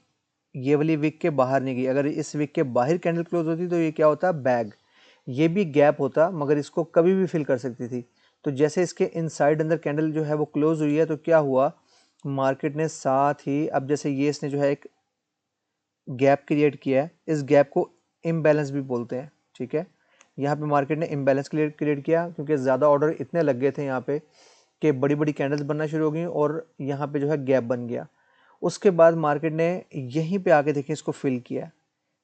ये वाली विक के बाहर नहीं गई। अगर इस विक के बाहर कैंडल क्लोज होती तो ये क्या होता, बैग, ये भी गैप होता, मगर इसको कभी भी फिल कर सकती थी। तो जैसे इसके इनसाइड अंदर कैंडल जो है वो क्लोज हुई है, तो क्या हुआ, मार्केट ने साथ ही, अब जैसे ये इसने जो है एक गैप क्रिएट किया है, इस गैप को इम्बैलेंस भी बोलते हैं, ठीक है। यहाँ पे मार्केट ने इम्बैलेंस क्रिएट किया क्योंकि ज़्यादा ऑर्डर इतने लग गए थे यहाँ पे कि बड़ी बड़ी कैंडल्स बनना शुरू हो गई और यहाँ पे जो है गैप बन गया। उसके बाद मार्केट ने यहीं पे आके देखें इसको फिल किया।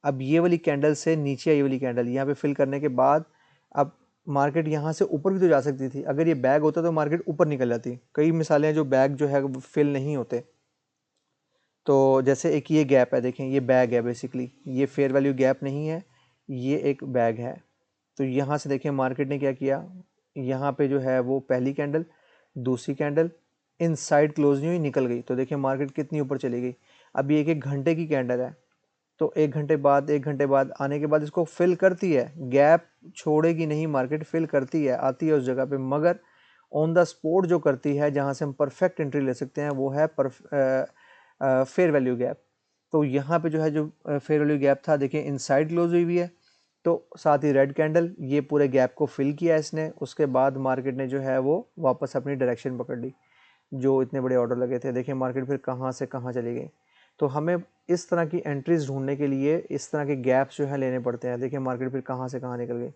अब ये वाली कैंडल से नीचे आई वाली कैंडल, यहाँ पे फिल करने के बाद अब मार्केट यहाँ से ऊपर भी तो जा सकती थी। अगर ये बैग होता तो मार्केट ऊपर निकल जाती। कई मिसालें हैं जो बैग जो है फिल नहीं होते। तो जैसे एक ये गैप है, देखें ये बैग है, बेसिकली ये फेयर वैल्यू गैप नहीं है, ये एक बैग है। तो यहाँ से देखें मार्केट ने क्या किया, यहाँ पे जो है वो पहली कैंडल, दूसरी कैंडल इनसाइड क्लोज नहीं हुई, निकल गई। तो देखिए मार्केट कितनी ऊपर चली गई। अब ये 1 घंटे की कैंडल है, तो 1 घंटे बाद आने के बाद इसको फिल करती है, गैप छोड़ेगी नहीं, मार्केट फिल करती है, आती है उस जगह पे, मगर ऑन द स्पॉट जो करती है, जहाँ से हम परफेक्ट एंट्री ले सकते हैं, वो है फेयर वैल्यू गैप। तो यहाँ पे जो है जो फेयर वैल्यू गैप था, देखिए इनसाइड क्लोज हुई है, तो साथ ही रेड कैंडल, ये पूरे गैप को फिल किया इसने। उसके बाद मार्केट ने जो है वो वापस अपनी डायरेक्शन पकड़ ली। जो इतने बड़े ऑर्डर लगे थे, देखिए मार्केट फिर कहाँ से कहाँ चली गई। तो हमें इस तरह की एंट्रीज ढूंढने के लिए इस तरह के गैप्स जो है लेने पड़ते हैं। देखिए मार्केट फिर कहाँ से कहाँ निकल गई।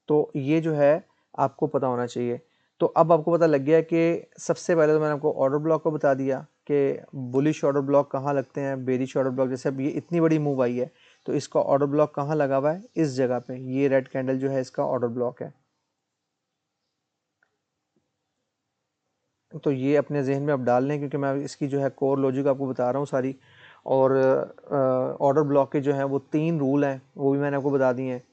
तो ये जो है आपको पता होना चाहिए। तो अब आपको पता लग गया कि सबसे पहले तो मैंने आपको ऑर्डर ब्लॉक को बता दिया कि बुलिश ऑर्डर ब्लॉक कहाँ लगते हैं, बेरिश ऑर्डर ब्लॉक। जैसे अब ये इतनी बड़ी मूव आई है तो इसका ऑर्डर ब्लॉक कहाँ लगा हुआ है, इस जगह पे, ये रेड कैंडल जो है इसका ऑर्डर ब्लॉक है। तो ये अपने जहन में आप डाल लें, क्योंकि मैं इसकी जो है कोर लॉजिक आपको बता रहा हूँ सारी। और ऑर्डर ब्लॉक के जो हैं वो 3 रूल हैं, वो भी मैंने आपको बता दिए हैं।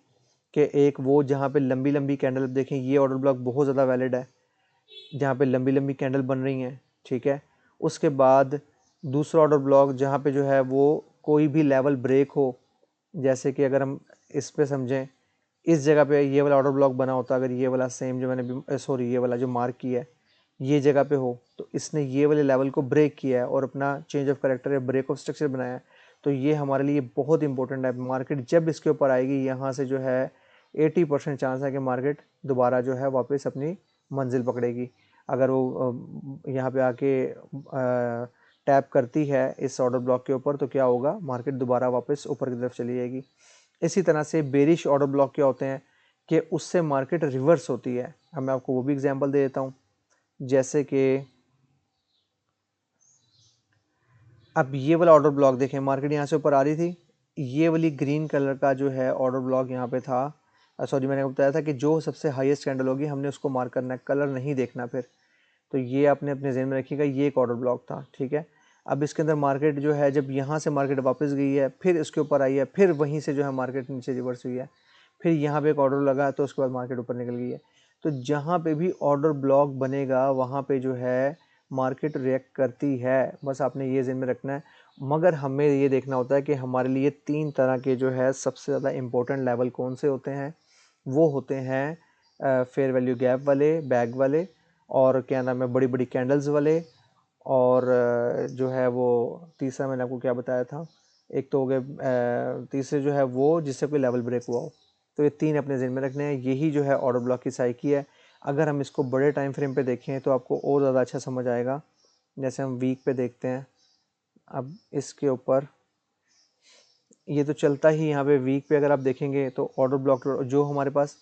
कि एक वो जहाँ पे लंबी लंबी कैंडल, देखें ये ऑर्डर ब्लॉक बहुत ज़्यादा वैलिड है, जहाँ पे लंबी लंबी कैंडल बन रही हैं, ठीक है। उसके बाद दूसरा ऑर्डर ब्लॉक जहाँ पे जो है वो कोई भी लेवल ब्रेक हो, जैसे कि अगर हम इस पे समझें, इस जगह पे ये वाला ऑर्डर ब्लॉक बना होता, अगर ये वाला सेम जो मैंने सॉरी ये वाला जो मार्क किया है ये जगह पे हो, तो इसने ये वाले लेवल को ब्रेक किया है और अपना चेंज ऑफ करेक्टर या ब्रेक ऑफ स्ट्रक्चर बनाया है। तो ये हमारे लिए बहुत इंपॉर्टेंट है। मार्केट जब इसके ऊपर आएगी, यहाँ से जो है 80% चांस है कि मार्केट दोबारा जो है वापस अपनी मंजिल पकड़ेगी। अगर वो यहाँ पे आके टैप करती है इस ऑर्डर ब्लॉक के ऊपर, तो क्या होगा, मार्केट दोबारा वापस ऊपर की तरफ चली जाएगी। इसी तरह से बेरिश ऑर्डर ब्लॉक क्या होते हैं कि उससे मार्केट रिवर्स होती है। अब मैं आपको वो भी एग्जांपल दे देता हूँ। जैसे कि अब ये वाला ऑर्डर ब्लॉक देखें, मार्केट यहाँ से ऊपर आ रही थी, ये वाली ग्रीन कलर का जो है ऑर्डर ब्लॉक यहाँ पे था। सॉरी, मैंने बताया था कि जो सबसे हाईएस्ट कैंडल होगी हमने उसको मार्क करना है, कलर नहीं देखना फिर। तो ये आपने अपने ज़हन में रखिएगा, ये एक ऑर्डर ब्लॉक था, ठीक है। अब इसके अंदर मार्केट जो है, जब यहाँ से मार्केट वापस गई है, फिर इसके ऊपर आई है, फिर वहीं से जो है मार्केट नीचे रिवर्स हुई है, फिर यहाँ पे एक ऑर्डर लगा, तो उसके बाद मार्केट ऊपर निकल गई है। तो जहाँ पे भी ऑर्डर ब्लॉक बनेगा वहाँ पे जो है मार्केट रिएक्ट करती है, बस आपने ये ज़हन में रखना है। मगर हमें ये देखना होता है कि हमारे लिए 3 तरह के जो है सबसे ज़्यादा इम्पोर्टेंट लेवल कौन से होते हैं। वो होते हैं फेयर वैल्यू गैप वाले, बैग वाले, और क्या नाम है, बड़ी बड़ी कैंडल्स वाले, और जो है वो तीसरा मैंने आपको क्या बताया था, एक तो हो गए तीसरे जो है वो जिससे कोई लेवल ब्रेक हुआ हो। तो ये 3 अपने ज़हन में रखने हैं। यही जो है ऑर्डर ब्लॉक की साइकी है। अगर हम इसको बड़े टाइम फ्रेम पे देखें तो आपको और ज़्यादा अच्छा समझ आएगा। जैसे हम वीक पे देखते हैं, अब इसके ऊपर ये तो चलता ही, यहाँ पे वीक पे अगर आप देखेंगे तो ऑर्डर ब्लॉक जो हमारे पास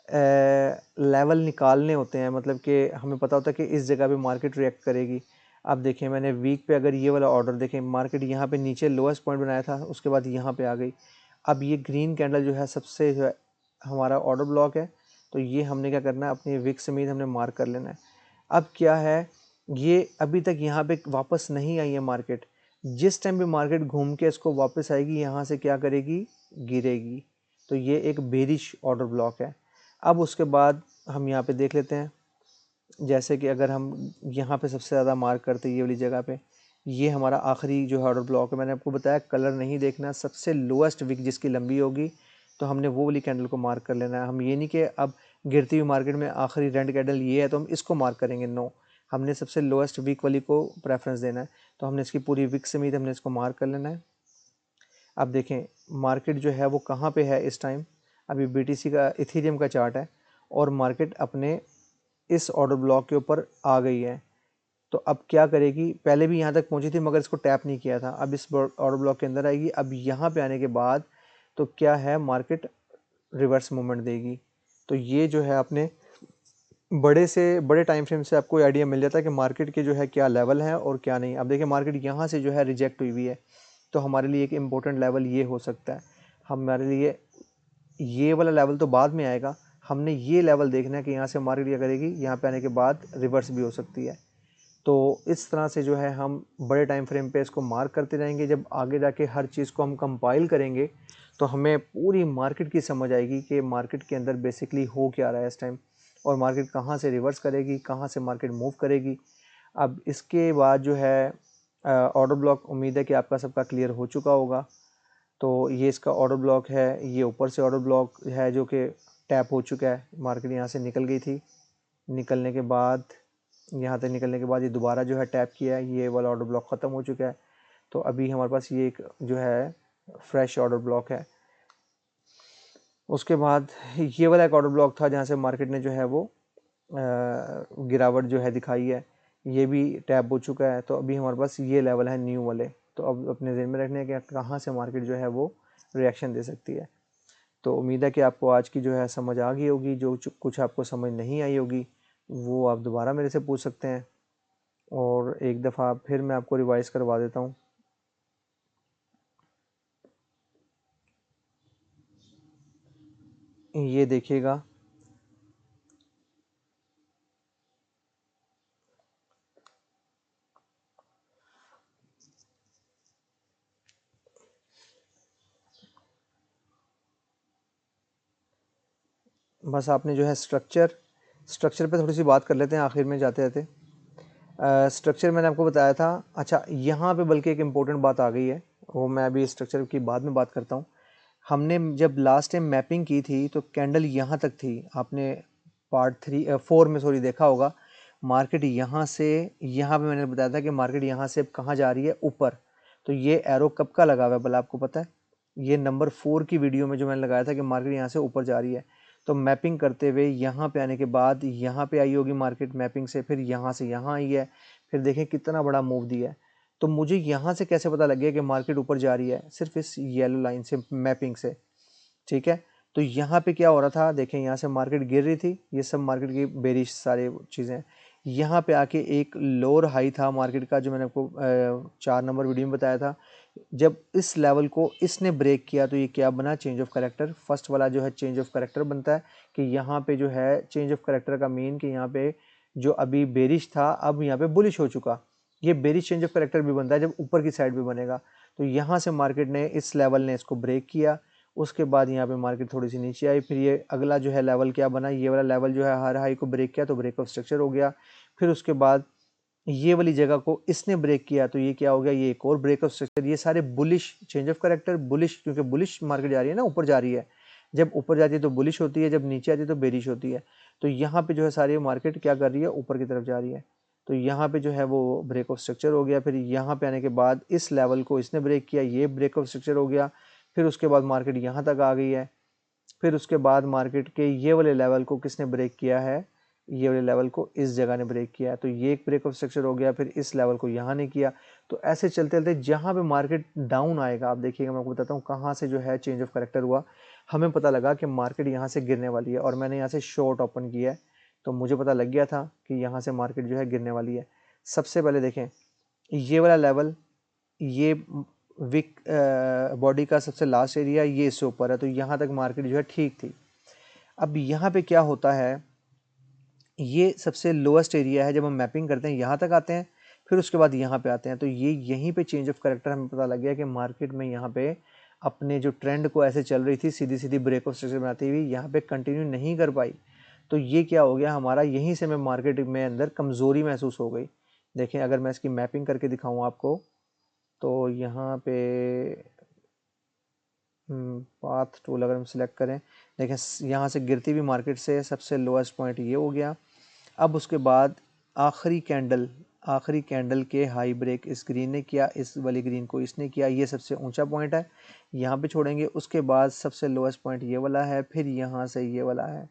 लेवल निकालने होते हैं, मतलब कि हमें पता होता है कि इस जगह पे मार्केट रिएक्ट करेगी। अब देखें, मैंने वीक पे अगर ये वाला ऑर्डर देखें, मार्केट यहाँ पे नीचे लोएस्ट पॉइंट बनाया था, उसके बाद यहाँ पे आ गई। अब ये ग्रीन कैंडल जो है सबसे जो है हमारा ऑर्डर ब्लॉक है। तो ये हमने क्या करना है, अपनी विक समेत हमने मार्क कर लेना है। अब क्या है, ये अभी तक यहाँ पे वापस नहीं आई है मार्केट। जिस टाइम भी मार्केट घूम के इसको वापस आएगी, यहाँ से क्या करेगी, गिरेगी। तो ये एक बेरिश ऑर्डर ब्लॉक है। अब उसके बाद हम यहाँ पे देख लेते हैं, जैसे कि अगर हम यहाँ पे सबसे ज़्यादा मार्क करते हैं ये वाली जगह पे, ये हमारा आखिरी जो है ऑर्डर ब्लॉक है। मैंने आपको बताया कलर नहीं देखना, सबसे लोएस्ट विक जिसकी लंबी होगी तो हमने वो वाली कैंडल को मार्क कर लेना है। हम ये नहीं कि अब गिरती हुई मार्केट में आखिरी रेंट कैंडल ये है तो हम इसको मार्क करेंगे, नो, हमने सबसे लोएस्ट विक वाली को प्रेफरेंस देना है। तो हमने इसकी पूरी विक समेत हमने इसको मार्क कर लेना है। अब देखें मार्केट जो है वो कहाँ पे है इस टाइम, अभी BTC का इथेरियम का चार्ट है और मार्केट अपने इस ऑर्डर ब्लॉक के ऊपर आ गई है। तो अब क्या करेगी, पहले भी यहाँ तक पहुँची थी मगर इसको टैप नहीं किया था, अब इस ऑर्डर ब्लॉक के अंदर आएगी। अब यहाँ पे आने के बाद तो क्या है, मार्केट रिवर्स मूवमेंट देगी। तो ये जो है अपने बड़े से बड़े टाइम फ्रेम से आपको आइडिया मिल जाता है कि मार्केट के जो है क्या लेवल है और क्या नहीं। अब देखिए मार्केट यहाँ से जो है रिजेक्ट हुई हुई है, तो हमारे लिए एक इम्पोर्टेंट लेवल ये हो सकता है। हमारे लिए ये वाला लेवल तो बाद में आएगा, हमने ये लेवल देखना है कि यहाँ से मार्केट क्या करेगी, यहाँ पे आने के बाद रिवर्स भी हो सकती है। तो इस तरह से जो है हम बड़े टाइम फ्रेम पे इसको मार्क करते रहेंगे। जब आगे जाके हर चीज़ को हम कंपाइल करेंगे तो हमें पूरी मार्केट की समझ आएगी कि मार्केट के अंदर बेसिकली हो क्या रहा है इस टाइम, और मार्केट कहाँ से रिवर्स करेगी, कहाँ से मार्केट मूव करेगी। अब इसके बाद जो है ऑर्डर ब्लॉक, उम्मीद है कि आपका सबका क्लियर हो चुका होगा। तो ये इसका ऑर्डर ब्लॉक है, ये ऊपर से ऑर्डर ब्लॉक है जो कि टैप हो चुका है, मार्केट यहाँ से निकल गई थी, निकलने के बाद यहाँ तक निकलने के बाद ये दोबारा जो है टैप किया है, ये वाला ऑर्डर ब्लॉक ख़त्म हो चुका है। तो अभी हमारे पास ये एक जो है फ्रेश ऑर्डर ब्लॉक है। उसके बाद ये वाला एक ऑर्डर ब्लॉक था जहाँ से मार्केट ने जो है वो गिरावट जो है दिखाई है, ये भी टैप हो चुका है। तो अभी हमारे पास ये लेवल है न्यू वाले। तो अब अपने ज़हन में रखने हैं कि कहाँ से मार्केट जो है वो रिएक्शन दे सकती है। तो उम्मीद है कि आपको आज की जो है समझ आ गई होगी। जो कुछ आपको समझ नहीं आई होगी वो आप दोबारा मेरे से पूछ सकते हैं, और एक दफ़ा फिर मैं आपको रिवाइज़ करवा देता हूँ। ये देखिएगा, बस आपने जो है स्ट्रक्चर पे थोड़ी सी बात कर लेते हैं आखिर में जाते जाते। स्ट्रक्चर मैंने आपको बताया था। अच्छा, यहाँ पे बल्कि एक इम्पोर्टेंट बात आ गई है, वो मैं अभी स्ट्रक्चर की बाद में बात करता हूँ। हमने जब लास्ट टाइम मैपिंग की थी तो कैंडल यहाँ तक थी, आपने पार्ट 4 में सॉरी देखा होगा। मार्केट यहाँ से यहाँ पे मैंने बताया था कि मार्केट यहाँ से अब कहाँ जा रही है, ऊपर। तो ये एरो कब का लगा हुआ है भला आपको पता है? ये नंबर 4 की वीडियो में जो मैंने लगाया था कि मार्केट यहाँ से ऊपर जा रही है। तो मैपिंग करते हुए यहाँ पे आने के बाद यहाँ पे आई होगी मार्केट मैपिंग से, फिर यहाँ से यहाँ आई है, फिर देखें कितना बड़ा मूव दिया है। तो मुझे यहाँ से कैसे पता लग गया कि मार्केट ऊपर जा रही है? सिर्फ इस येलो लाइन से, मैपिंग से, ठीक है। तो यहाँ पे क्या हो रहा था, देखें यहाँ से मार्केट गिर रही थी, ये सब मार्केट की बेरिश सारे चीज़ें। यहाँ पे आके एक लोअर हाई था मार्केट का, जो मैंने आपको 4 नंबर वीडियो में बताया था। जब इस लेवल को इसने ब्रेक किया तो ये क्या बना, चेंज ऑफ करेक्टर। फर्स्ट वाला जो है चेंज ऑफ करेक्टर बनता है कि यहाँ पे जो है चेंज ऑफ करेक्टर का मीन कि यहाँ पे जो अभी बेरिश था अब यहाँ पे बुलिश हो चुका। ये बेरिश चेंज ऑफ करेक्टर भी बनता है जब ऊपर की साइड भी बनेगा। तो यहाँ से मार्केट ने, इस लेवल ने इसको ब्रेक किया, उसके बाद यहाँ पे मार्केट थोड़ी सी नीचे आई, फिर ये अगला जो है लेवल क्या बना, ये वाला लेवल जो है हर हाई को ब्रेक किया तो ब्रेक ऑफ स्ट्रक्चर हो गया। फिर उसके बाद ये वाली जगह को इसने ब्रेक किया तो ये क्या हो गया, ये एक और ब्रेक ऑफ स्ट्रक्चर। ये सारे bullish, change of character bullish, क्योंकि बुलिश मार्केट जा रही है ना, ऊपर जा रही है। जब ऊपर जाती है तो बुलिश होती है, जब नीचे आती है तो बेरिश होती है। तो यहाँ पे जो है सारी मार्केट क्या कर रही है, ऊपर की तरफ जा रही है। तो यहाँ पे जो है वो ब्रेक ऑफ स्ट्रक्चर हो गया। फिर यहाँ पे आने के बाद इस लेवल को इसने ब्रेक किया, ये ब्रेक ऑफ स्ट्रक्चर हो गया। फिर उसके बाद मार्केट यहाँ तक आ गई है। फिर उसके बाद मार्केट के ये वाले लेवल को किसने ब्रेक किया है, ये वाले लेवल को इस जगह ने ब्रेक किया है। तो ये एक ब्रेक ऑफ स्ट्रक्चर हो गया। फिर इस लेवल को यहाँ ने किया। तो ऐसे चलते चलते जहाँ पे मार्केट डाउन आएगा, आप देखिएगा, मैं आपको बताता हूँ कहाँ से जो है चेंज ऑफ करेक्टर हुआ। हमें पता लगा कि मार्केट यहाँ से गिरने वाली है और मैंने यहाँ से शॉर्ट ओपन किया है, तो मुझे पता लग गया था कि यहाँ से मार्केट जो है गिरने वाली है। सबसे पहले देखें ये वाला लेवल, ये विक बॉडी का सबसे लास्ट एरिया ये इससे ऊपर है, तो यहाँ तक मार्केट जो है ठीक थी। अब यहाँ पे क्या होता है, ये सबसे लोएस्ट एरिया है। जब हम मैपिंग करते हैं यहाँ तक आते हैं, फिर उसके बाद यहाँ पे आते हैं, तो ये यहीं पे चेंज ऑफ करेक्टर हमें पता लग गया कि मार्केट में यहाँ पे अपने जो ट्रेंड को ऐसे चल रही थी सीधी सीधी ब्रेक ऑफ स्ट्रक्चर बनाती हुई, यहाँ पे कंटिन्यू नहीं कर पाई। तो ये क्या हो गया हमारा, यहीं से हमें मार्केट में अंदर कमज़ोरी महसूस हो गई। देखें अगर मैं इसकी मैपिंग करके दिखाऊँ आपको, तो यहाँ पे पाथ टूल अगर हम सिलेक्ट करें, देखें यहाँ से गिरती हुई मार्केट से सबसे लोएस्ट पॉइंट ये हो गया। अब उसके बाद आखिरी कैंडल के हाई ब्रेक इस ग्रीन ने किया, इस वाली ग्रीन को इसने किया, ये सबसे ऊंचा पॉइंट है, यहाँ पे छोड़ेंगे। उसके बाद सबसे लोएस्ट पॉइंट ये वाला है, फिर यहाँ से ये वाला है।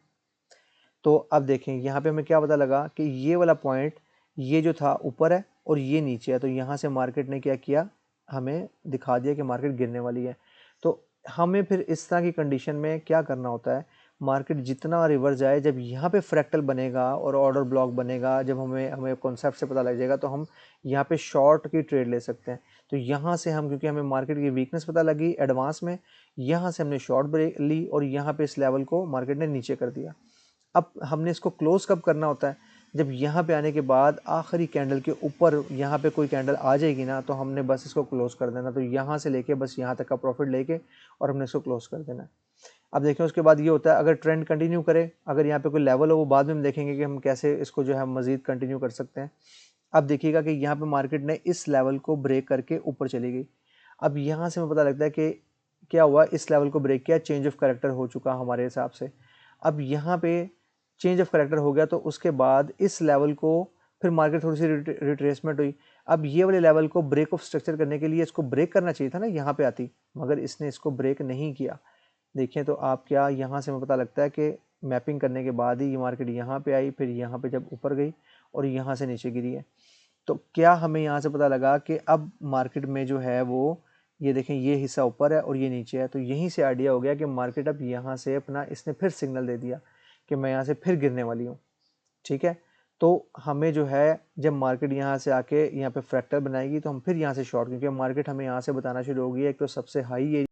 तो अब देखें यहाँ पे हमें क्या पता लगा कि ये वाला पॉइंट, ये जो था ऊपर है और ये नीचे है। तो यहाँ से मार्केट ने क्या किया, हमें दिखा दिया कि मार्केट गिरने वाली है। तो हमें फिर इस तरह की कंडीशन में क्या करना होता है, मार्केट जितना रिवर्स जाए, जब यहाँ पे फ्रैक्टल बनेगा और ऑर्डर ब्लॉक बनेगा, जब हमें कॉन्सेप्ट से पता लग जाएगा, तो हम यहाँ पे शॉर्ट की ट्रेड ले सकते हैं। तो यहाँ से हम, क्योंकि हमें मार्केट की वीकनेस पता लगी एडवांस में, यहाँ से हमने शॉर्ट ब्रेक ली और यहाँ पे इस लेवल को मार्केट ने नीचे कर दिया। अब हमने इसको क्लोज कब करना होता है, जब यहाँ पे आने के बाद आखिरी कैंडल के ऊपर यहाँ पे कोई कैंडल आ जाएगी ना, तो हमने बस इसको क्लोज कर देना। तो यहाँ से लेके बस यहाँ तक का प्रॉफिट लेके और हमने इसको क्लोज कर देना है। अब देखें उसके बाद ये होता है, अगर ट्रेंड कंटिन्यू करे, अगर यहाँ पे कोई लेवल हो, वो बाद में हम देखेंगे कि हम कैसे इसको जो है मज़ीद कंटिन्यू कर सकते हैं। अब देखिएगा कि यहाँ पे मार्केट ने इस लेवल को ब्रेक करके ऊपर चली गई। अब यहाँ से हमें पता लगता है कि क्या हुआ, इस लेवल को ब्रेक किया, चेंज ऑफ करेक्टर हो चुका हमारे हिसाब से। अब यहाँ पे चेंज ऑफ करेक्टर हो गया, तो उसके बाद इस लेवल को फिर मार्केट थोड़ी सी रिट्रेसमेंट हुई। अब ये वाले लेवल को ब्रेक ऑफ स्ट्रक्चर करने के लिए इसको ब्रेक करना चाहिए था ना, यहाँ पे आती, मगर इसने इसको ब्रेक नहीं किया। देखें तो आप क्या, यहाँ से हमें पता लगता है कि मैपिंग करने के बाद ही ये मार्केट यहाँ पे आई, फिर यहाँ पे जब ऊपर गई और यहाँ से नीचे गिरी है। तो क्या हमें यहाँ से पता लगा कि अब मार्केट में जो है वो, ये देखें ये हिस्सा ऊपर है और ये नीचे है। तो यहीं से आइडिया हो गया कि मार्केट अब यहाँ से अपना, इसने फिर सिग्नल दे दिया कि मैं यहाँ से फिर गिरने वाली हूँ। ठीक है, तो हमें जो है, जब मार्केट यहाँ से आके यहाँ पे फ्रैक्टल बनाएगी, तो हम फिर यहाँ से शॉर्ट, क्योंकि मार्केट हमें यहाँ से बताना शुरू होगी एक तो सबसे हाई